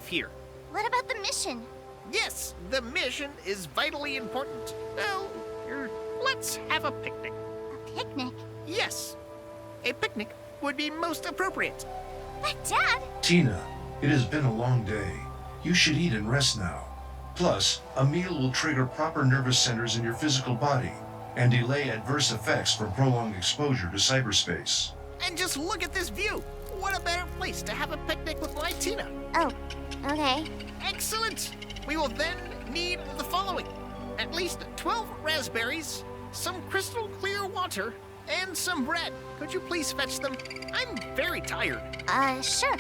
here. What about the mission? Yes, the mission is vitally important. Well, let's have a picnic. A picnic? Yes, a picnic would be most appropriate. But Dad! Tina, it has been a long day. You should eat and rest now. Plus, a meal will trigger proper nervous centers in your physical body and delay adverse effects from prolonged exposure to cyberspace. And just look at this view. What a better place to have a picnic with my Tina. Oh, okay. Excellent. We will then need the following. At least 12 raspberries, some crystal clear water, and some bread. Could you please fetch them? I'm very tired. Sure.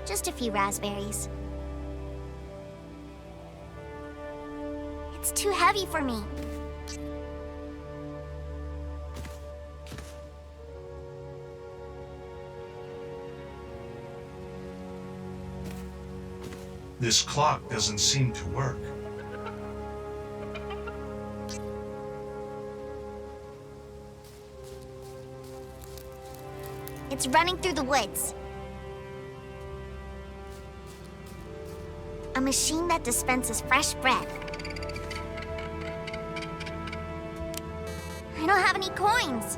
Just a few raspberries. It's too heavy for me. This clock doesn't seem to work. It's running through the woods. A machine that dispenses fresh bread. I don't have any coins.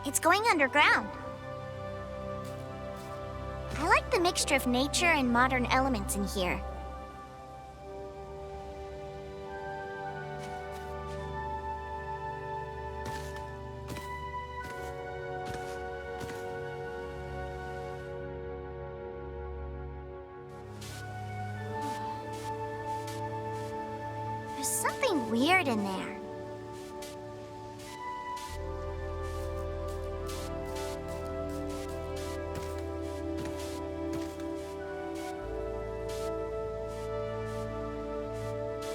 It's going underground. I like the mixture of nature and modern elements in here. There's something weird in there.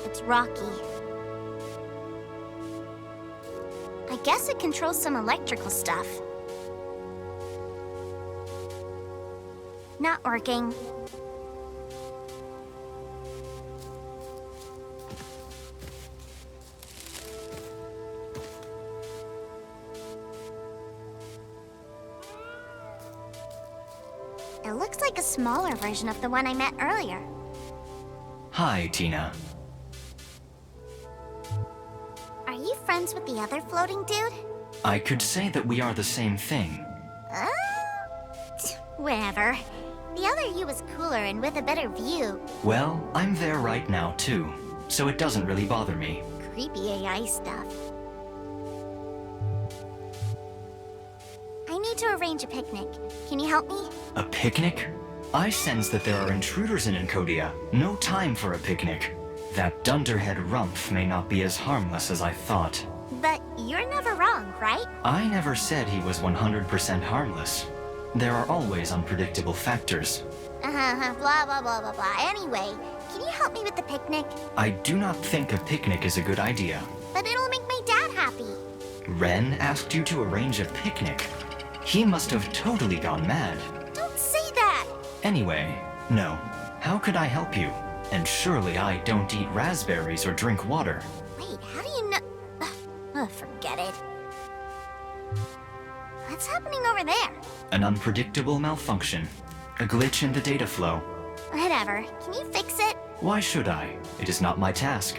It's rocky. I guess it controls some electrical stuff. Not working. It looks like a smaller version of the one I met earlier. Hi, Tina. Are you friends with the other floating dude? I could say that we are the same thing. Whatever. The other you was cooler and with a better view. Well, I'm there right now, too, so it doesn't really bother me. Creepy AI stuff. I need to arrange a picnic. Can you help me? A picnic? I sense that there are intruders in Encodya. No time for a picnic. That dunderhead Rumpf may not be as harmless as I thought. But you're never wrong, right? I never said he was 100% harmless. There are always unpredictable factors. Blah, blah, blah, blah, blah. Anyway, can you help me with the picnic? I do not think a picnic is a good idea. But it'll make my dad happy. Ren asked you to arrange a picnic. He must have totally gone mad. Don't say that! Anyway, no. How could I help you? And surely I don't eat raspberries or drink water. Wait, how do you know? Forget it. What's happening over there? An unpredictable malfunction. A glitch in the data flow. Whatever. Can you fix it? Why should I? It is not my task.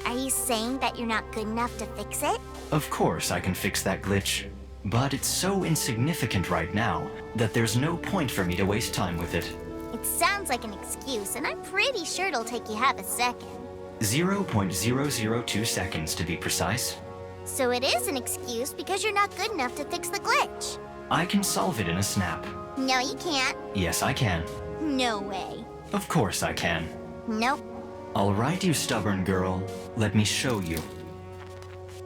Are you saying that you're not good enough to fix it? Of course I can fix that glitch. But it's so insignificant right now that there's no point for me to waste time with it. It sounds like an excuse, and I'm pretty sure it'll take you half a second. 0.002 seconds to be precise. So it is an excuse because you're not good enough to fix the glitch. I can solve it in a snap. No, you can't. Yes, I can. No way. Of course I can. Nope. All right, you stubborn girl. Let me show you.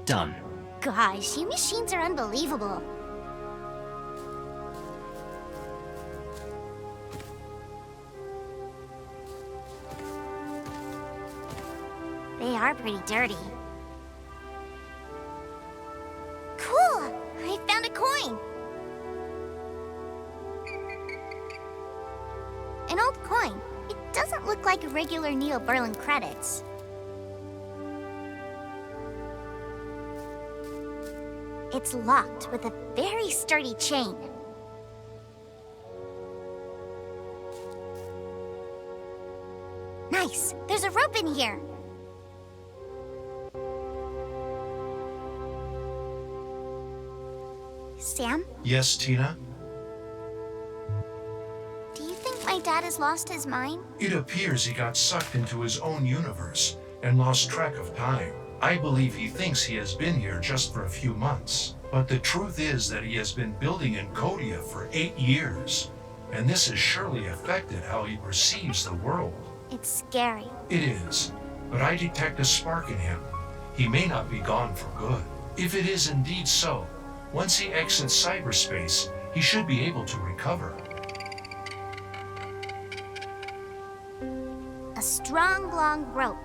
Done. Gosh, you machines are unbelievable. They are pretty dirty. Cool! I found a coin! An old coin. It doesn't look like regular Neo Berlin credits. It's locked with a very sturdy chain. Nice! There's a rope in here! Sam, Yes, Tina? do you think my dad has lost his mind? It appears he got sucked into his own universe and lost track of time. I believe he thinks he has been here just for a few months. But the truth is that he has been building Encodya for 8 years. And this has surely affected how he perceives the world. It's scary. It is. But I detect a spark in him. He may not be gone for good. If it is indeed so, once he exits cyberspace, he should be able to recover. A strong, long rope.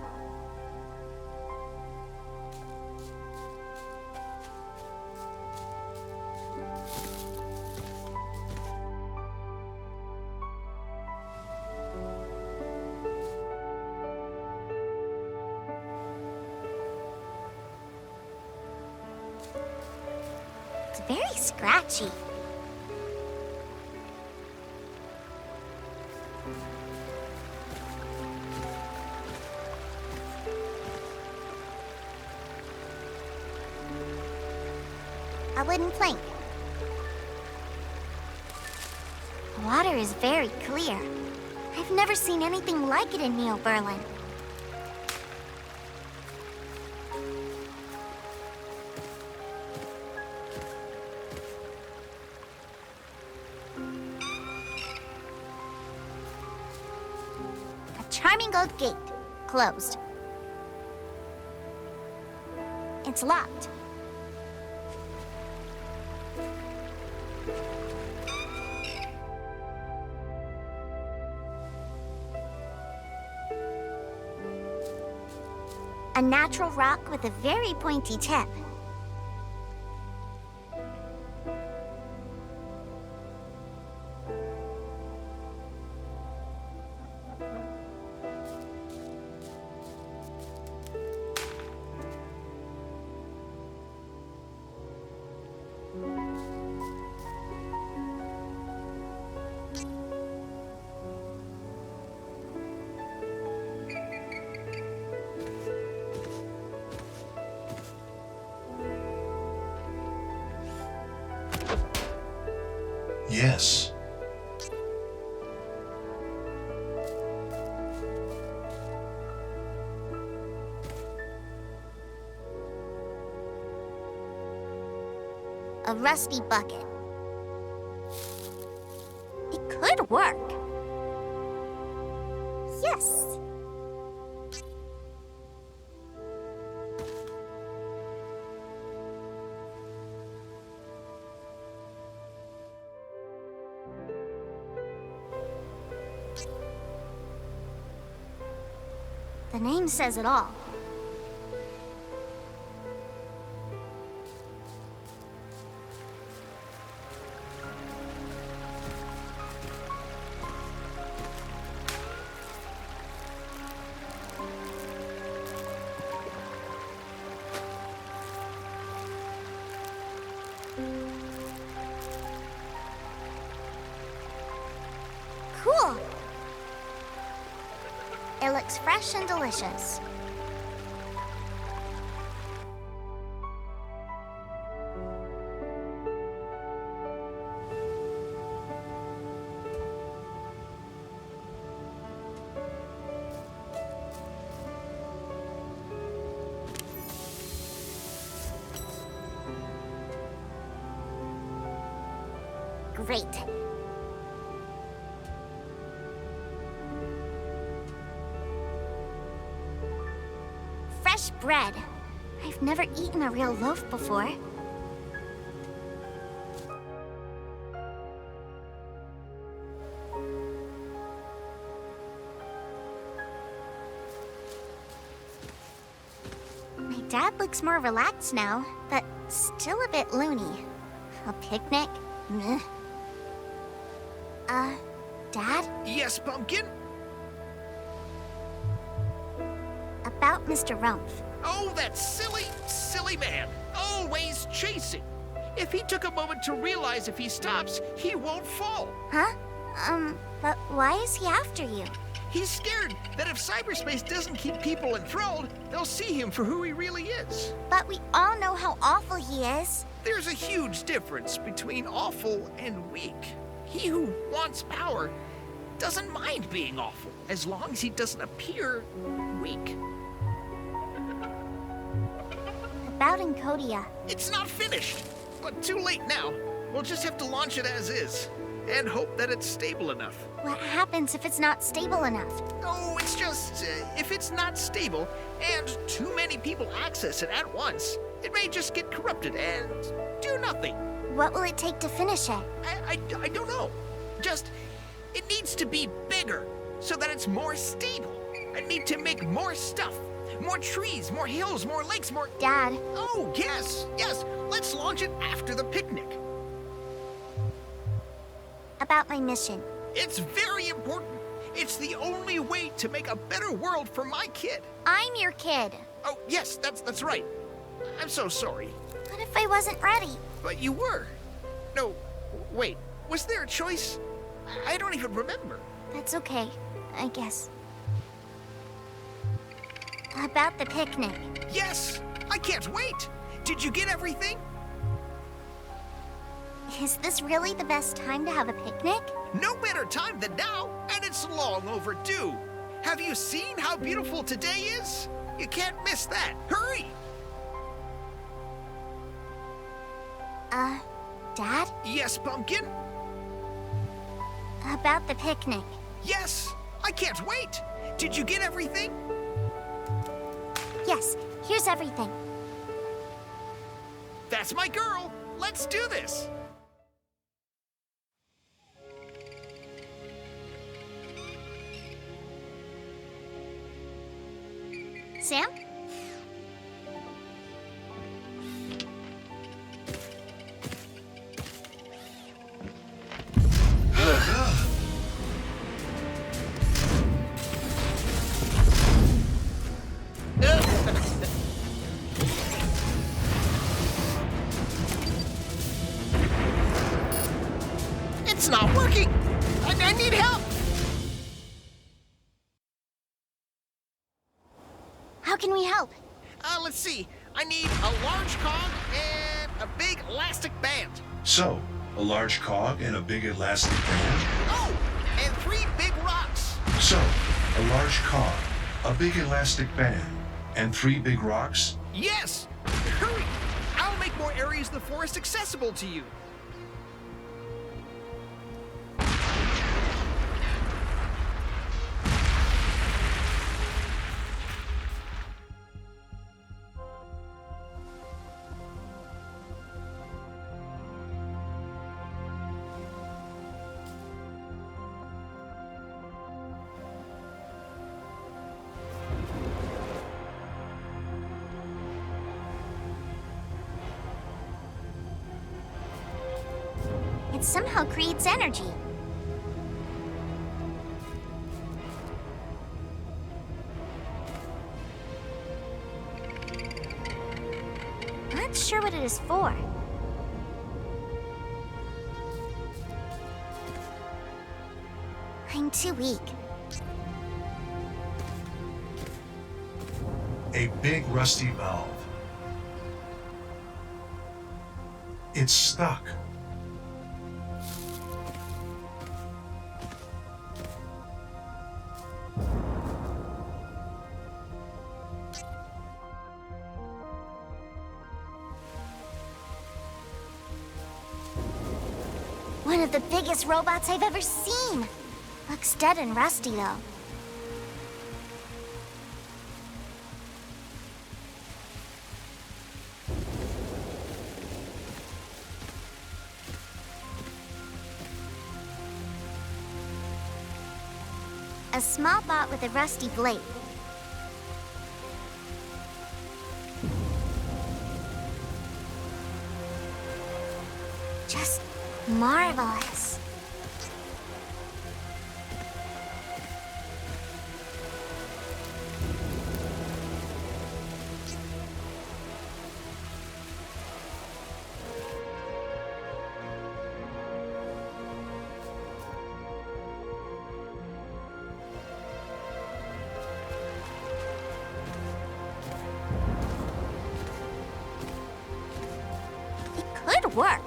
It's very scratchy. A wooden plank. The water is very clear. I've never seen anything like it in Neo Berlin. A charming gold gate. Closed. It's locked. A natural rock with a very pointy tip. Yes. A rusty bucket. It could work. Yes. The name says it all. Cool. It looks fresh and delicious. Great. bread. I've never eaten a real loaf before. My dad looks more relaxed now, but still a bit loony. A picnic? Meh. Dad? Yes, Pumpkin? About Mr. Rumpf. Oh, that silly, silly man. Always chasing. If he took a moment to realize if he stops, he won't fall. Huh? But why is he after you? He's scared that if cyberspace doesn't keep people enthralled, they'll see him for who he really is. But we all know how awful he is. There's a huge difference between awful and weak. He who wants power doesn't mind being awful, as long as he doesn't appear weak. About Encodya. It's not finished, but too late now. We'll just have to launch it as is, and hope that it's stable enough. What happens if it's not stable enough? Oh, it's just, if it's not stable, and too many people access it at once, it may just get corrupted and do nothing. What will it take to finish it? I don't know. Just, it needs to be bigger, so that it's more stable. I need to make more stuff. More trees, more hills, more lakes, more... Dad, Oh, yes, yes. Let's launch it after the picnic. about my mission. It's very important. It's the only way to make a better world for my kid. I'm your kid. Oh, yes, that's right. I'm so sorry. What if I wasn't ready? But you were. No, wait. Was there a choice? I don't even remember. That's okay, I guess. About the picnic. Yes, I can't wait. Did you get everything? Is this really the best time to have a picnic? No better time than now, and it's long overdue. Have you seen how beautiful today is? You can't miss that. Hurry! Dad? Yes, Pumpkin? About the picnic. Yes, I can't wait. Did you get everything? Yes, here's everything. That's my girl. Let's do this. Sam? It's not working. I need help. How can we help? Let's see. I need a large cog and a big elastic band. So, a large cog and a big elastic band? Oh, and 3 big rocks. So, a large cog, a big elastic band, and 3 big rocks? Yes. Hurry. I'll make more areas of the forest accessible to you. It somehow creates energy. Not sure what it is for. I'm too weak. A big rusty valve. It's stuck. One of the biggest robots I've ever seen. Looks dead and rusty, though. A small bot with a rusty blade. Just marvelous. It could work.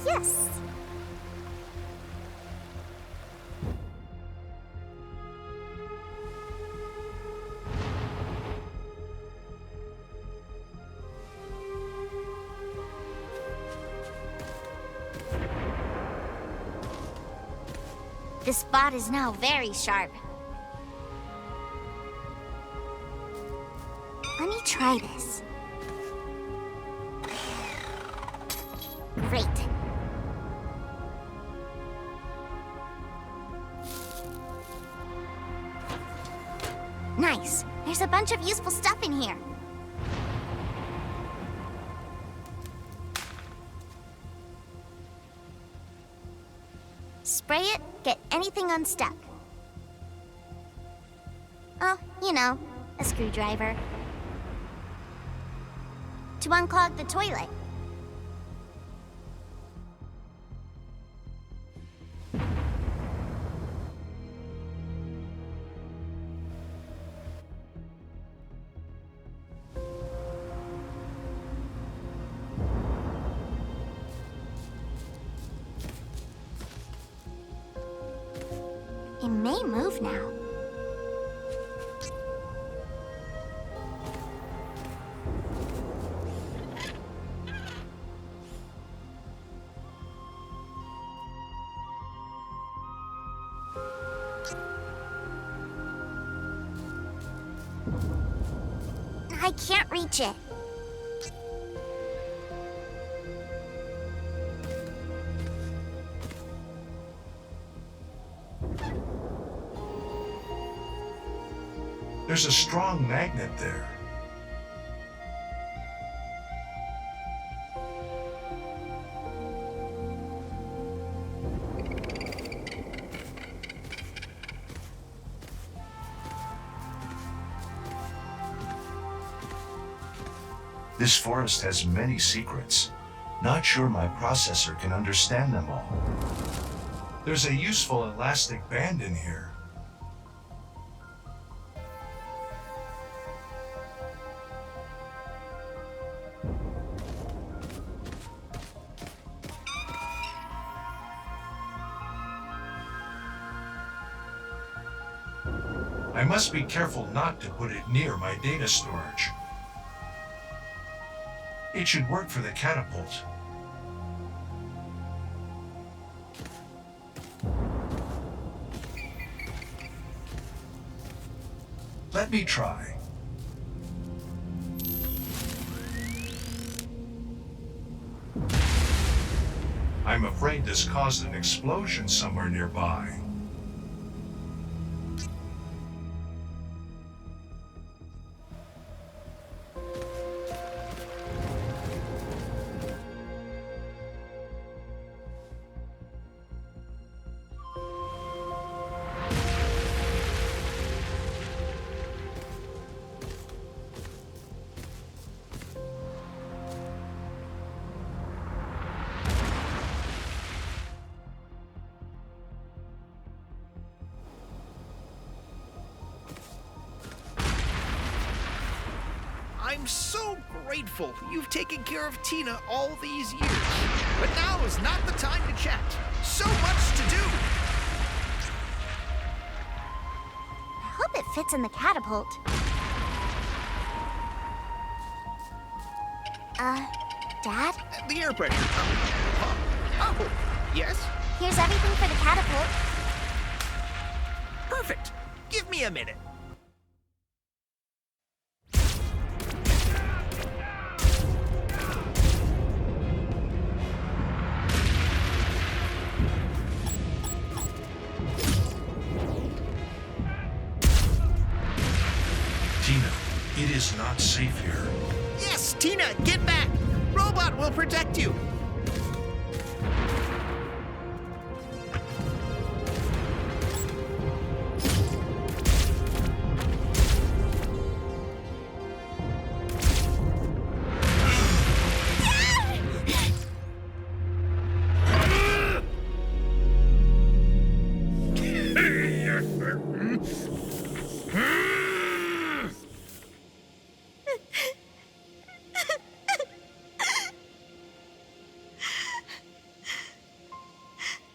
Yes. This bot is now very sharp. Let me try this. Great. Nice. There's a bunch of useful stuff in here. Spray it, get anything unstuck. Oh, you know, a screwdriver. To unclog the toilet. It may move now. I can't reach it. There's a strong magnet there. This forest has many secrets. Not sure my processor can understand them all. There's a useful elastic band in here. I must be careful not to put it near my data storage. It should work for the catapult. Let me try. I'm afraid this caused an explosion somewhere nearby. I'm so grateful you've taken care of Tina all these years. But now is not the time to chat. So much to do. I hope it fits in the catapult. Dad? The air pressure. Oh, yes? Here's everything for the catapult. Perfect. Give me a minute. will protect you.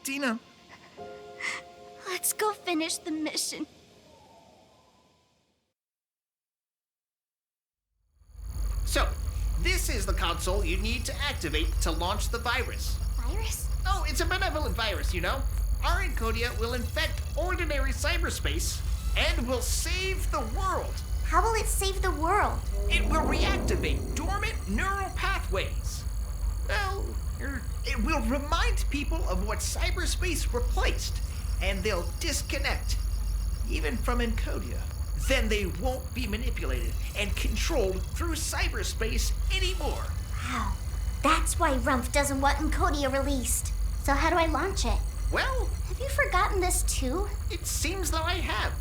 Dina. Let's go finish the mission. So, this is the console you need to activate to launch the virus. Virus? Oh, it's a benevolent virus, you know? Our Encodya will infect ordinary cyberspace and will save the world. How will it save the world? It will reactivate dormant neural pathways. Well, it will remind people of what cyberspace replaced, and they'll disconnect, even from Encodya. Then they won't be manipulated and controlled through cyberspace anymore. Wow. That's why Rumpf doesn't want Encodya released. So how do I launch it? Well, Have you forgotten this too? it seems that I have.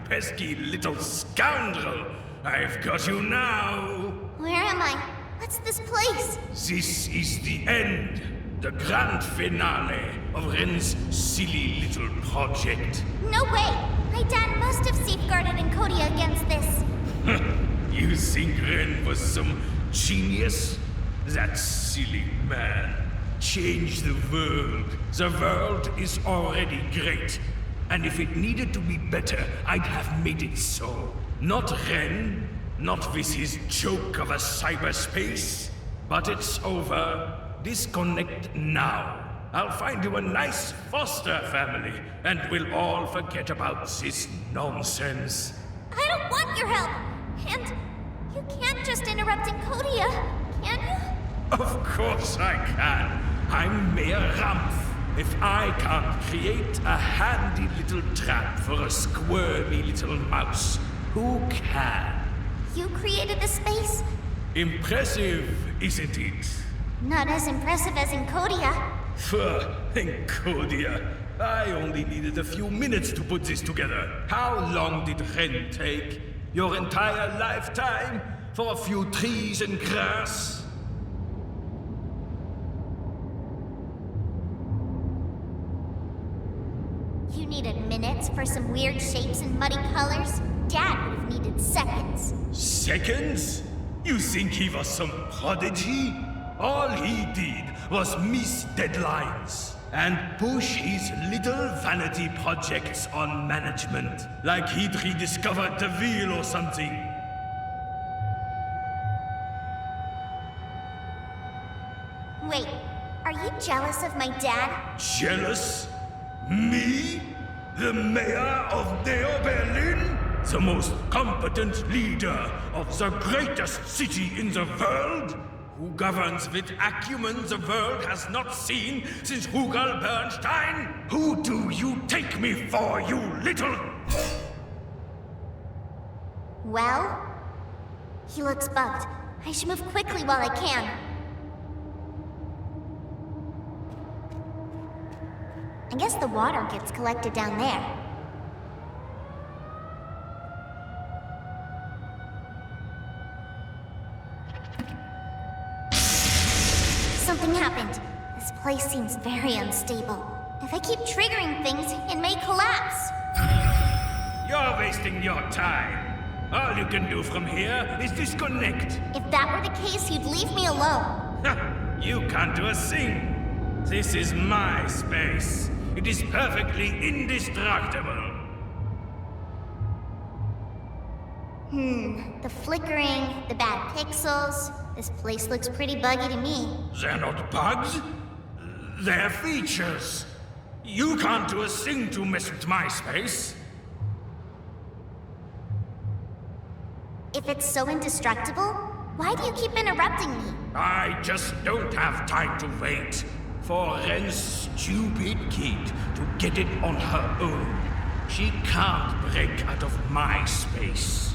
Pesky little scoundrel! I've got you now! Where am I? What's this place? This is the end, the grand finale of Ren's silly little project. No way! My dad must have safeguarded Encodya against this. You think Ren was some genius? That silly man. Change the world. The world is already great. And if it needed to be better, I'd have made it so. Not Ren, not with his joke of a cyberspace. But it's over. Disconnect now. I'll find you a nice foster family, and we'll all forget about this nonsense. I don't want your help! And you can't just interrupt Encodya, can you? Of course I can. I'm Mayor Rumpf. If I can't create a handy little trap for a squirmy little mouse, who can? You created the space? Impressive, isn't it? Not as impressive as Encodya. For Encodya, I only needed a few minutes to put this together. How long did Ren take? Your entire lifetime? For a few trees and grass? You needed minutes for some weird shapes and muddy colors? Dad would have needed seconds. Seconds? You think he was some prodigy? All he did was miss deadlines and push his little vanity projects on management, like he'd rediscovered the wheel or something. Wait, are you jealous of my dad? Jealous? Me? The mayor of Neo Berlin? The most competent leader of the greatest city in the world? Who governs with acumen the world has not seen since Rugal Bernstein? Who do you take me for, you little... Well? He looks bugged. I should move quickly while I can. I guess the water gets collected down there. Something happened. This place seems very unstable. If I keep triggering things, it may collapse. You're wasting your time. All you can do from here is disconnect. If that were the case, you'd leave me alone. You can't do a thing. This is my space. It is perfectly indestructible. The flickering, the bad pixels. This place looks pretty buggy to me. They're not bugs. They're features. You can't do a thing to mess with my space. If it's so indestructible, why do you keep interrupting me? I just don't have time to wait for Ren's stupid kid to get it on her own. She can't break out of my space.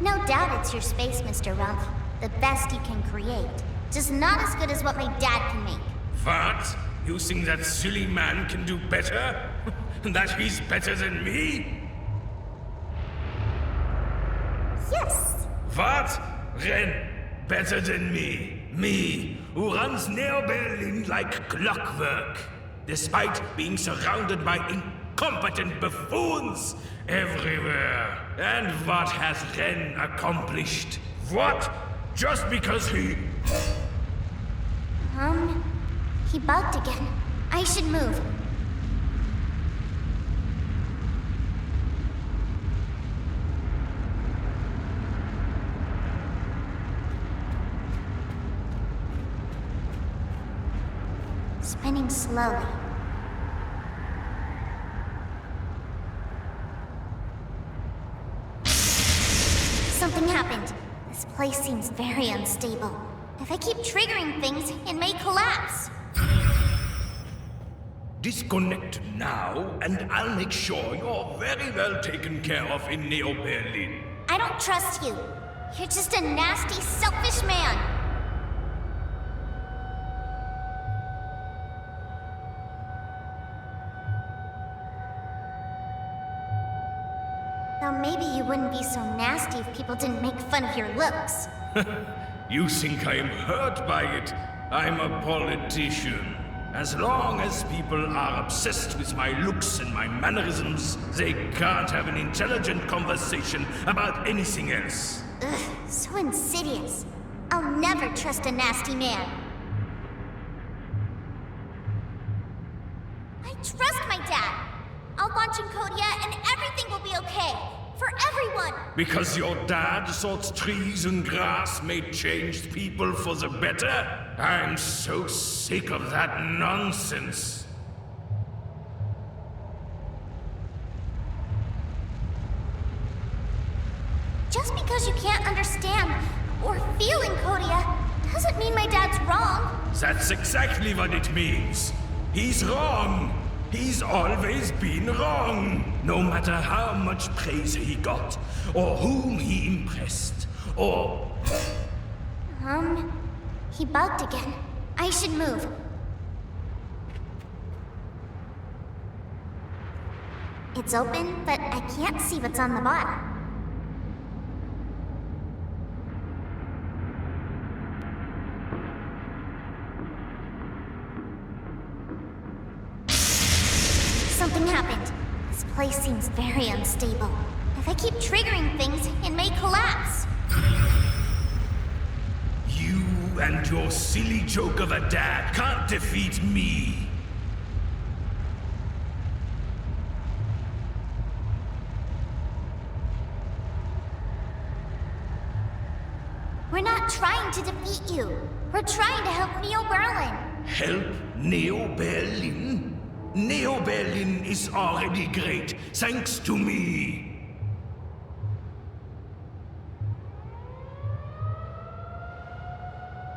No doubt it's your space, Mr. Rumpf. The best you can create. Just not as good as what my dad can make. What? You think that silly man can do better? That he's better than me? Yes. What? Ren, better than me. Me, who runs Neo Berlin like clockwork. Despite being surrounded by incompetent buffoons everywhere. And what has Ren accomplished? What? Just because he... He bugged again. I should move. Spinning slowly. Something happened. This place seems very unstable. If I keep triggering things, it may collapse. Disconnect now, and I'll make sure you're very well taken care of in Neo Berlin. I don't trust you. You're just a nasty, selfish man. Now maybe you wouldn't be so nasty if people didn't make fun of your looks. You think I'm hurt by it? I'm a politician. As long as people are obsessed with my looks and my mannerisms, they can't have an intelligent conversation about anything else. Ugh, so insidious. I'll never trust a nasty man. I trust my dad. I'll launch Encodya and everything will be okay. For everyone. Because your dad thought trees and grass made changed people for the better? I'm so sick of that nonsense. Just because you can't understand or feel Encodya doesn't mean my dad's wrong. That's exactly what it means. He's wrong. He's always been wrong. No matter how much praise he got, or whom he impressed, or... He bugged again. I should move. It's open, but I can't see what's on the bottom. Something happened. This place seems very unstable. If I keep triggering things, it may collapse. You and your silly joke of a dad can't defeat me. We're not trying to defeat you. We're trying to help Neo Berlin. Help Neo Berlin? Neo Berlin is already great, thanks to me.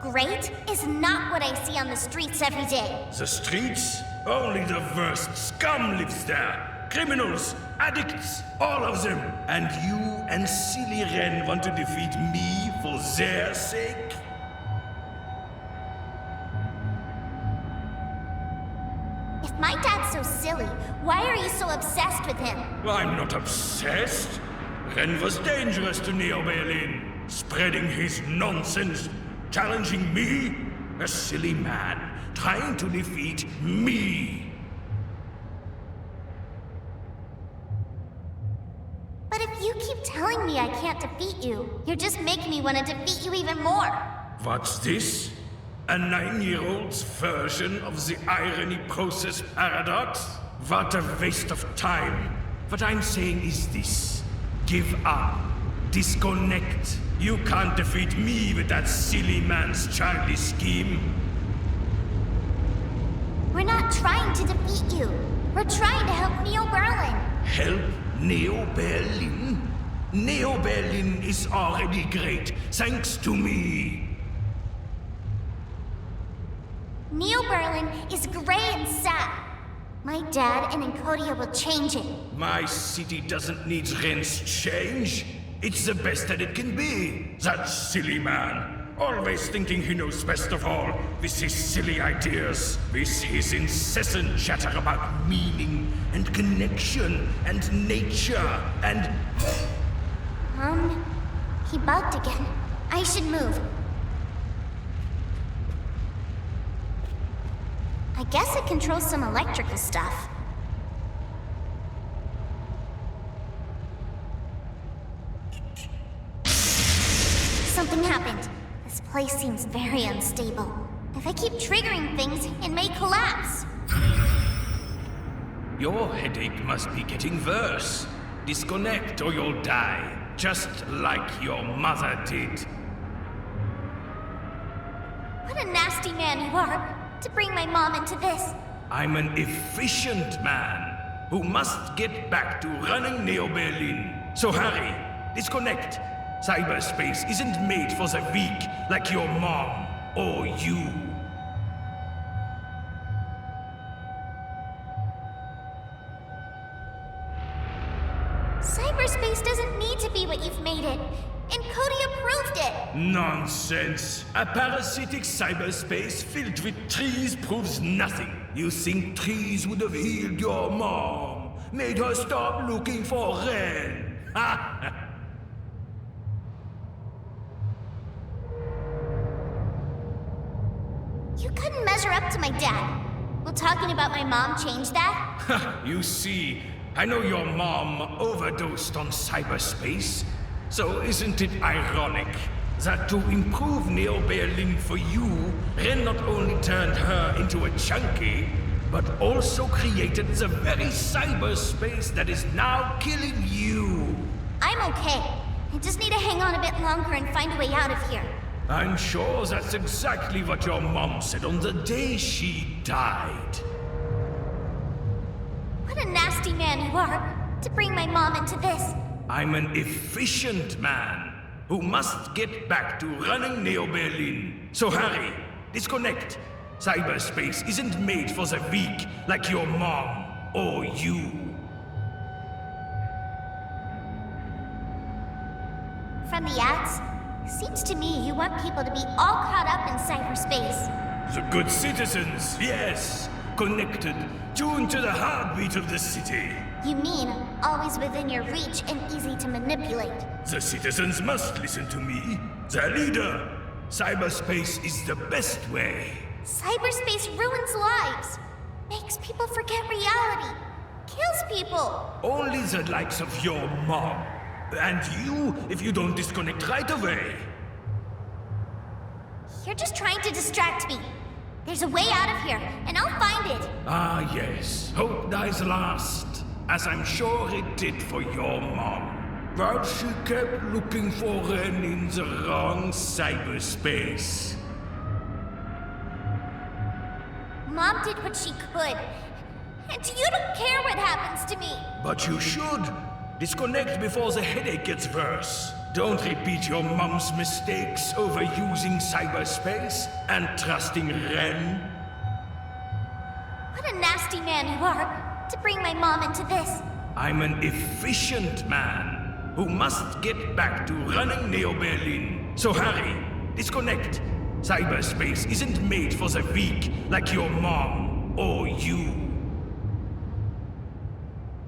Great is not what I see on the streets every day. The streets? Only the worst scum lives there. Criminals, addicts, all of them. And you and silly Ren want to defeat me for their sake? If my dad's so silly, why are you so obsessed with him? Well, I'm not obsessed. Ren was dangerous to Neo Berlin, spreading his nonsense, challenging me, a silly man, trying to defeat me. But if you keep telling me I can't defeat you, you're just making me want to defeat you even more. What's this? A 9-year-old's version of the irony process paradox? What a waste of time. What I'm saying is this. Give up. Disconnect. You can't defeat me with that silly man's childish scheme. We're not trying to defeat you. We're trying to help Neo Berlin. Help Neo Berlin? Neo Berlin is already great, thanks to me. Neo Berlin is gray and sad. My dad and Encodya will change it. My city doesn't need Ren's change. It's the best that it can be. That silly man. Always thinking he knows best of all. With his silly ideas. With his incessant chatter about meaning and connection and nature and... He bugged again. I should move. I guess it controls some electrical stuff. Something happened. This place seems very unstable. If I keep triggering things, it may collapse. Your headache must be getting worse. Disconnect or you'll die. Just like your mother did. What a nasty man you are, to bring my mom into this. I'm an efficient man who must get back to running Neo Berlin. So hurry, disconnect. Cyberspace isn't made for the weak like your mom or you. Cyberspace doesn't need to be what you've made it. Encodya proved it. Nonsense. A parasitic cyberspace filled with trees proves nothing. You think trees would have healed your mom? Made her stop looking for Ren? Ha! You couldn't measure up to my dad. Will talking about my mom change that? You see, I know your mom overdosed on cyberspace. So isn't it ironic that to improve Neo Berlin for you, Ren not only turned her into a chunky, but also created the very cyberspace that is now killing you? I'm okay. I just need to hang on a bit longer and find a way out of here. I'm sure that's exactly what your mom said on the day she died. What a nasty man you are, to bring my mom into this. I'm an efficient man who must get back to running Neo Berlin. So hurry, disconnect. Cyberspace isn't made for the weak like your mom or you. From the ads, seems to me you want people to be all caught up in cyberspace. The good citizens, yes. Connected, tuned to the heartbeat of the city. You mean always within your reach and easy to manipulate? The citizens must listen to me, their leader. Cyberspace is the best way. Cyberspace ruins lives, makes people forget reality, kills people. Only the likes of your mom. And you, if you don't disconnect right away. You're just trying to distract me. There's a way out of here, and I'll find it. Ah, yes. Hope dies last, as I'm sure it did for your mom. But she kept looking for Ren in the wrong cyberspace. Mom did what she could, and you don't care what happens to me. But you should. Disconnect before the headache gets worse. Don't repeat your mom's mistakes overusing cyberspace and trusting Ren. What a nasty man you are, to bring my mom into this. I'm an efficient man who must get back to running Neo Berlin. So hurry, disconnect. Cyberspace isn't made for the weak like your mom or you.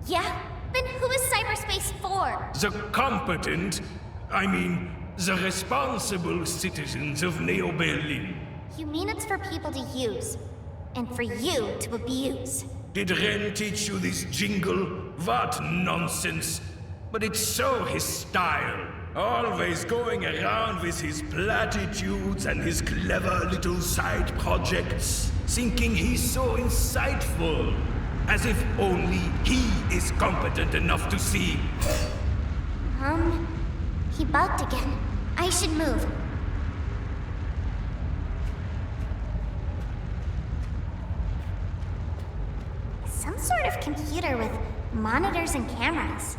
Yeah? Then who is cyberspace for? The competent, the responsible citizens of Neo Berlin. You mean it's for people to use, and for you to abuse. Did Ren teach you this jingle? What nonsense! But it's so his style. Always going around with his platitudes and his clever little side projects, thinking he's so insightful. as if only he is competent enough to see. He bugged again. I should move. Some sort of computer with monitors and cameras.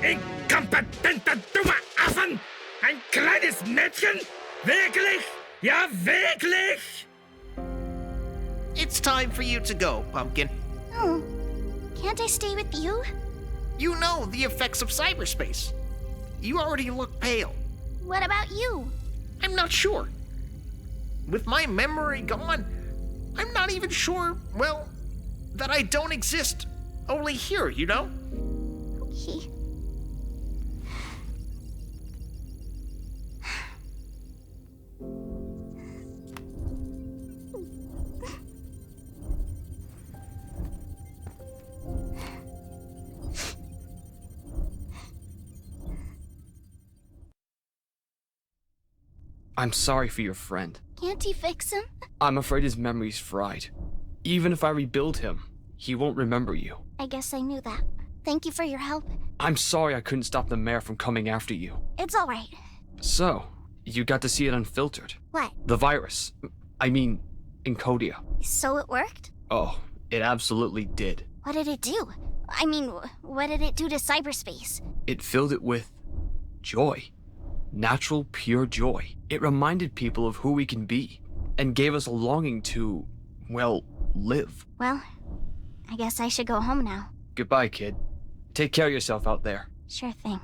Inkompetente, dumme Affen! Ein kleines Mädchen? Wirklich? Ja, wirklich? It's time for you to go, Pumpkin. Oh, can't I stay with you? You know the effects of cyberspace. You already look pale. What about you? I'm not sure. With my memory gone, I'm not even sure, well, that I don't exist. Only here, you know? Okay. I'm sorry for your friend. Can't you fix him? I'm afraid his memory's fried. Even if I rebuild him, he won't remember you. I guess I knew that. Thank you for your help. I'm sorry I couldn't stop the mayor from coming after you. It's all right. So, you got to see it unfiltered. What? The virus. I mean, Encodya. So it worked? Oh, it absolutely did. What did it do? I mean, what did it do to cyberspace? It filled it with joy. Natural, pure joy. It reminded people of who we can be, and gave us a longing to, well, live. Well, I guess I should go home now. Goodbye, kid. Take care of yourself out there. Sure thing.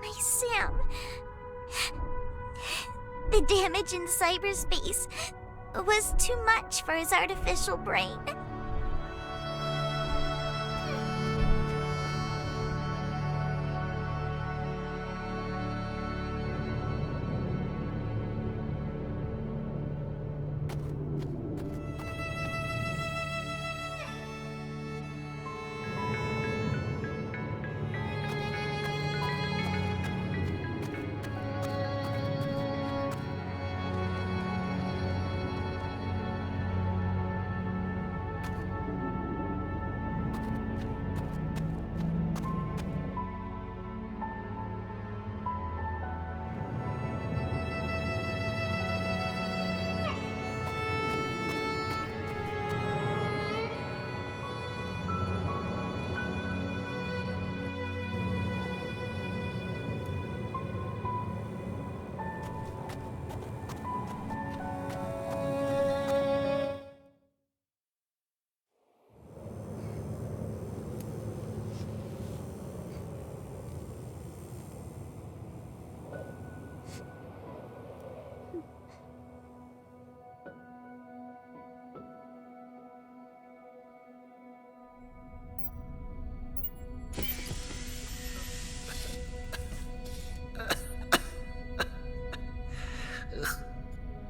My Sam. The damage in cyberspace was too much for his artificial brain.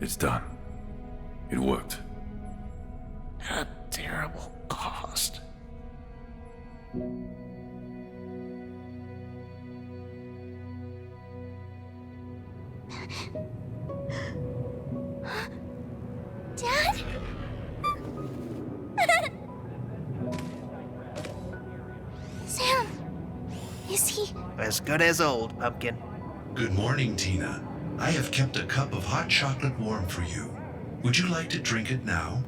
It's done. It worked. At terrible cost. Dad? Sam, Is he? As good as old, Pumpkin. Good morning, Tina. I have kept a cup of hot chocolate warm for you. Would you like to drink it now?